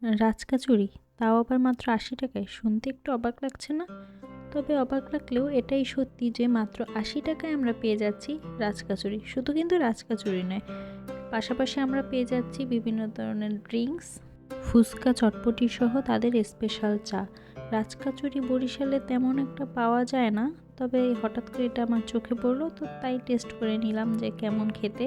রাজকাচুরি, তাও আবার মাত্র ৮০ টাকায়। শুনতে একটু অবাক লাগছে না? তবে অবাক লাগলেও এটাই সত্যি যে মাত্র ৮০ টাকায় আমরা পেয়ে যাচ্ছি রাজকাচুরি। শুধু কিন্তু রাজকাচুরি নয়, পাশাপাশি আমরা পেয়ে যাচ্ছি বিভিন্ন ধরনের ড্রিঙ্কস, ফুচকা, চটপটি সহ তাদের স্পেশাল চা। রাজকাচুরি বরিশালে তেমন একটা পাওয়া যায় না, তবে হঠাৎ করে এটা আমার চোখে পড়লো, তো তাই টেস্ট করে নিলাম যে কেমন খেতে।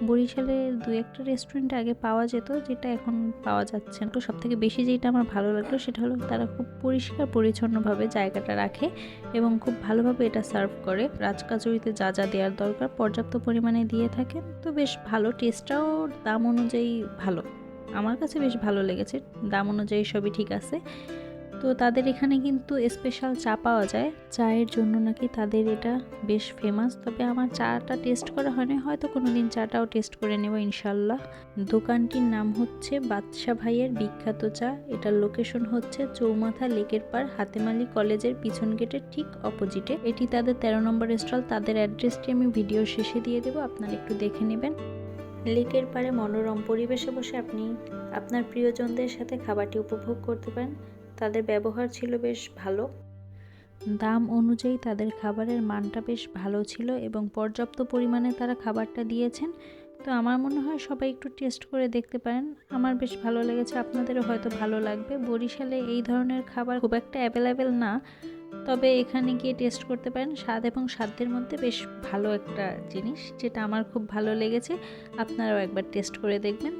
বরিশালে দু একটা রেস্টুরেন্টে আগে পাওয়া যেত, যেটা এখন পাওয়া যাচ্ছে না। তো সবথেকে বেশি যেটা আমার ভালো লাগলো সেটা হলো তারা খুব পরিষ্কার পরিচ্ছন্নভাবে জায়গাটা রাখে এবং খুব ভালোভাবে এটা সার্ভ করে। রাজকাচুরিতে যা যা দেওয়ার দরকার পর্যাপ্ত পরিমাণে দিয়ে থাকেন, তো বেশ ভালো। টেস্টটাও দাম অনুযায়ী ভালো, আমার কাছে বেশ ভালো লেগেছে। দাম অনুযায়ী সবই ঠিক আছে। তো তাদের এখানে কিন্তু স্পেশাল চা পাওয়া যায়, চায়ের জন্য নাকি তাদের এটা বেশ ফেমাস। তবে আমার চাটা টেস্ট করা হয়নি, হয়তো কোনো দিন চাটাও টেস্ট করে নেব ইনশাল্লাহ। দোকানটির নাম হচ্ছে বাদশা ভাইয়ের বিখ্যাত চা। এটার লোকেশন হচ্ছে চৌমাথা লেকের পাড়, হাতেমালি কলেজের পিছন গেটের ঠিক অপোজিটে। এটি তাদের 13 নম্বর স্টল। তাদের অ্যাড্রেসটি আমি ভিডিও শেষে দিয়ে দেবো, আপনারা একটু দেখে নেবেন। লেকের পাড়ে মনোরম পরিবেশে বসে আপনি আপনার প্রিয়জনদের সাথে খাবারটি উপভোগ করতে পারেন। তাদের ব্যবহার ছিল বেশ ভালো, দাম অনুযায়ী তাদের খাবারের মানটা বেশ ভালো ছিল এবং পর্যাপ্ত পরিমাণে তারা খাবারটা দিয়েছেন। তো আমার মনে হয় সবাই একটু টেস্ট করে দেখতে পারেন। আমার বেশ ভালো লেগেছে, আপনাদেরও হয়তো ভালো লাগবে। বরিশালে এই ধরনের খাবার খুব একটা অ্যাভেলেবেল না, তবে এখানে গিয়ে টেস্ট করতে পারেন। স্বাদ এবং সাধ্যের মধ্যে বেশ ভালো একটা জিনিস, যেটা আমার খুব ভালো লেগেছে। আপনারাও একবার টেস্ট করে দেখবেন।